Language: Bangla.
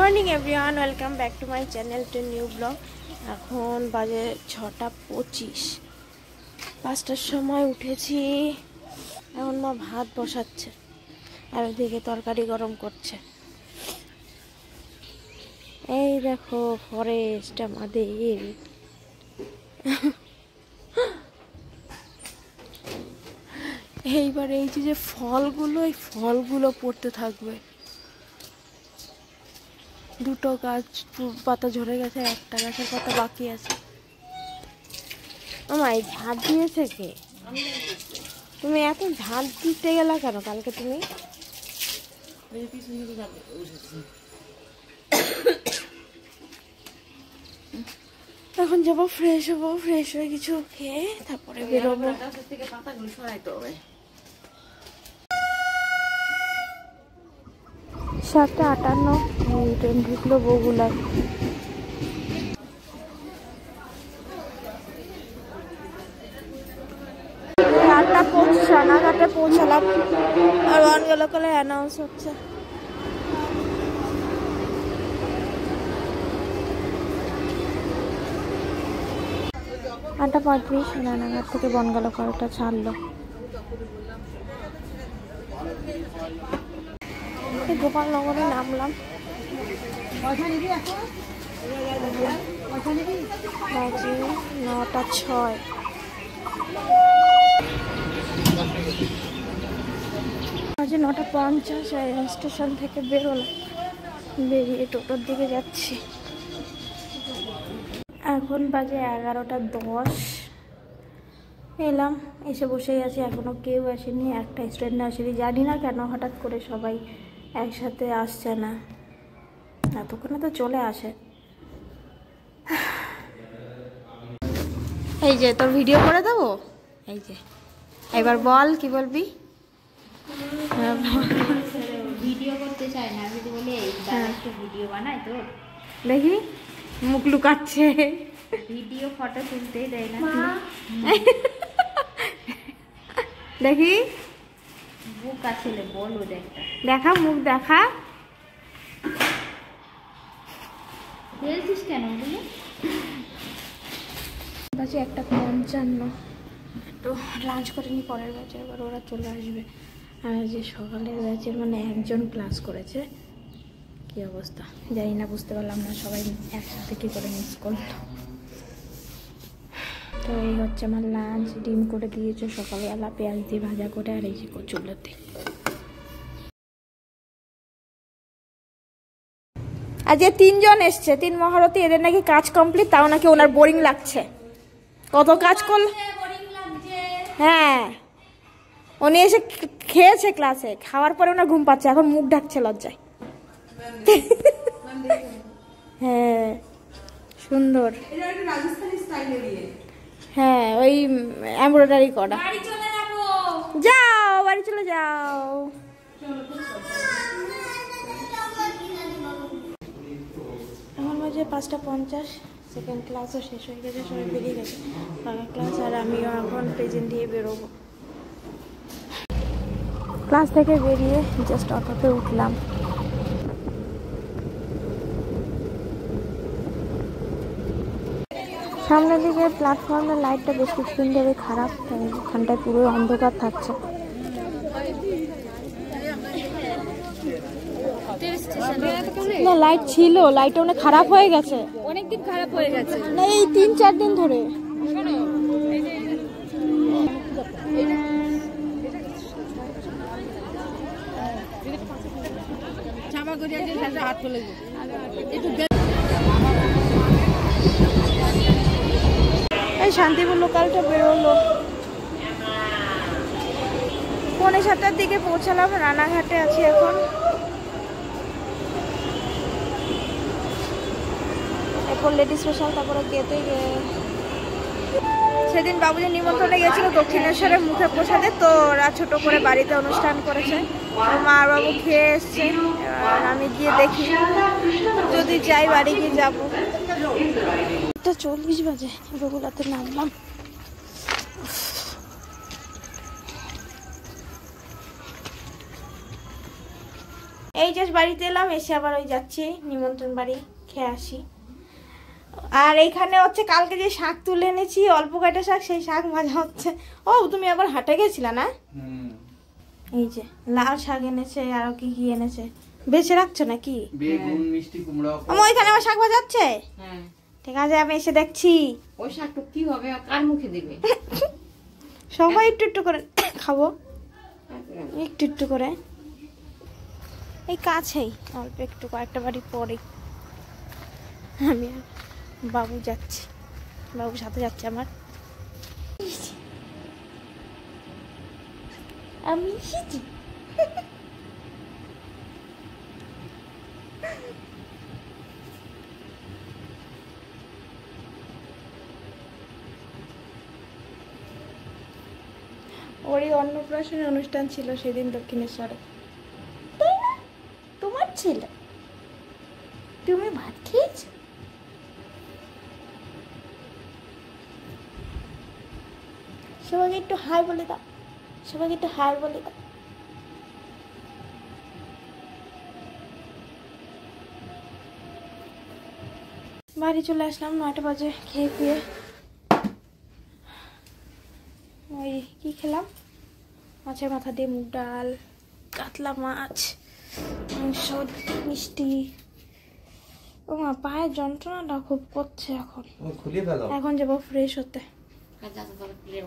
Morning everyone, welcome back to my channel to new blog. এখন বাজে 6:25। 5টার সময় উঠেছি। এখন মা ভাত বসাচ্ছে আর ওদিকে তরকারি গরম করছে। এই দেখো ফরেস্ট আমাদের। এইবার এই যে ফলগুলো, এই ফলগুলো পড়তে থাকবে। দুটো গাছ পাতা ঝরে গেছে, একটা গাছের পাতা বাকি আছে। আমায় ঝাঁট দিয়েছে কে? তুমি এত ঝাঁট দিতে গেলা কেন কালকে? তুমি এখন যাবো, ফ্রেশ হবো, ফ্রেশ হয়ে কিছু খেয়ে তারপরে বেরোবো। 7:58 ট্রেন ঢুকলো বগুলায়। রানাঘাটে পৌঁছালাম আর 1 করে অ্যানাউন্স হচ্ছে। আটটা 35 রানাঘাট থেকে বনগালকরটা ছাড়লো। গোপালনগরে নামলাম। বাজে 9:06। বাজে 9:50। রেল স্টেশন থেকে বেরোলাম, বেরিয়ে টোটোর দিকে যাচ্ছি। এখন বাজে 11:10। এলাম, এসে বসেই আছি, এখনো কেউ আসেনি, একটা স্টুডেন্ট আসেনি। জানি না কেন হঠাৎ করে সবাই একসাথে আসছে না, এতক্ষণে তো চলে আসে। এই যে তোর ভিডিও করে দেবো। এই যে এবার বল, কি বলবি? ভিডিও করতে চাই না, যদি বলে একটা ভিডিও বানাই তো দেখি মুখ লুকাচ্ছে, ভিডিও ফটো তুলতেই দেয় না। দেখি বুক আছে, বলো দেখা, মুখ দেখা। বলছিস কেন বলে? বাজে 1:55। একটু লাঞ্চ করে নি, পরের ব্যাচে এবার ওরা চলে আসবে। আর যে সকালের ব্যাচের মানে একজন ক্লাস করেছে, কি অবস্থা জানি না, বুঝতে পারলাম না সবাই একসাথে কি করে মিস করলো। তো এই হচ্ছে আমার লাঞ্চ। ডিম করে দিয়েছে সকালবেলা, পেঁয়াজ দিয়ে ভাজা করে, আর এই যে কচুলতি। আর যে 3 জন এসছে, 3 মহারথী, এদের নাকি কাজ কমপ্লিট, তাও নাকি ওনার বোরিং লাগছে। কত কাজ করল। হ্যাঁ, উনি এসে খেয়েছে ক্লাসে, খাওয়ার পরে ওনার ঘুম পাচ্ছে, এখন মুখ ঢাকছে লজ্জায়। হ্যাঁ সুন্দর। হ্যাঁ, ওই এমব্রয়ডারি করা। যাও বাড়ি চলে যাও। আমার মাঝে 5:50। সেকেন্ড ক্লাসও শেষ হয়ে গেছে, সবাই বেরিয়ে গেছে ফাঁকা ক্লাস, আর আমিও এখন প্রেজেন্ট দিয়ে বেরোবো। ক্লাস থেকে বেরিয়ে জাস্ট অটোতে উঠলাম। সামনের দিকে প্ল্যাটফর্মের লাইটটা বেশ কিছুদিন ধরে খারাপ, তাই এখানটায় পুরো অন্ধকার থাকছে। না, লাইট ছিল, লাইটটা অনেক খারাপ হয়ে গেছে, অনেকদিন খারাপ হয়ে গেছে না এই 3-4 দিন ধরে। এই শান্তিপুর লোকালটা বেরোলো। 6:45 দিকে পৌঁছালাম, রানাঘাটে আছি এখন। এরপর লেডি স্পেশাল, তারপরে গেতে সেদিন বাবুজি নিমন্ত্রণে গেছিল দক্ষিণেশ্বরের মুখে প্রসাদে, তো ওরা ছোট করে বাড়িতে অনুষ্ঠান করেছে, মা আর বাবু খেয়ে এসছে। আমি গিয়ে দেখি, যদি যাই বাড়ি গিয়ে যাবো। 1:40 বাজে বগুলাতে নামলাম। এই জাস্ট বাড়িতে এলাম, এসে আবার ওই যাচ্ছি নিমন্ত্রণ বাড়ি, খেয়ে আসি। আর এইখানে হচ্ছে কালকে যে শাক তুলে এনেছি অল্প কয়টা শাক, সেই শাক ভাজা হচ্ছে। ও তুমি আবার হাটে গেছিলা না? এই যে লাল শাক এনেছে, আর কি কি এনেছে, বেছে রাখছো নাকি? বেগুন, মিষ্টি কুমড়া। ওইখানে আবার শাক ভাজা হচ্ছে। হ্যাঁ, ঠিক আছে, আমি এসে দেখছি। ওই শাকটা কি হবে, কার মুখে দেবে? সবাই একটু একটু করে খাবো, একটু একটু করে। এই কাছেই, অল্প একটু, কয়েকটা বাড়ি পরে আমি আর বাবু যাচ্ছি, বাবুর সাথে যাচ্ছে আমার। আমি এসেছি। ওরই অন্নপ্রাশনের অনুষ্ঠান ছিল সেদিন দক্ষিণেশ্বরে, তাই না? তোমার ছিল, তুমি ভাত খেয়েছ? সবাইকে একটু হাই বলে দাও, সবাইকে একটু হাই বলে দাও। বাড়ি চলে আসলাম 9টা বাজে, খেয়ে খুয়ে ওই কি খেলাম, মাছের মাথা দিয়ে মুগ ডাল, কাতলা মাছ, মাংস, মিষ্টি। ও মা, পায়ের যন্ত্রণাটা খুব করছে এখন, খুলে ফেলো। এখন যাবো ফ্রেশ হতে। কাজা তো খুলে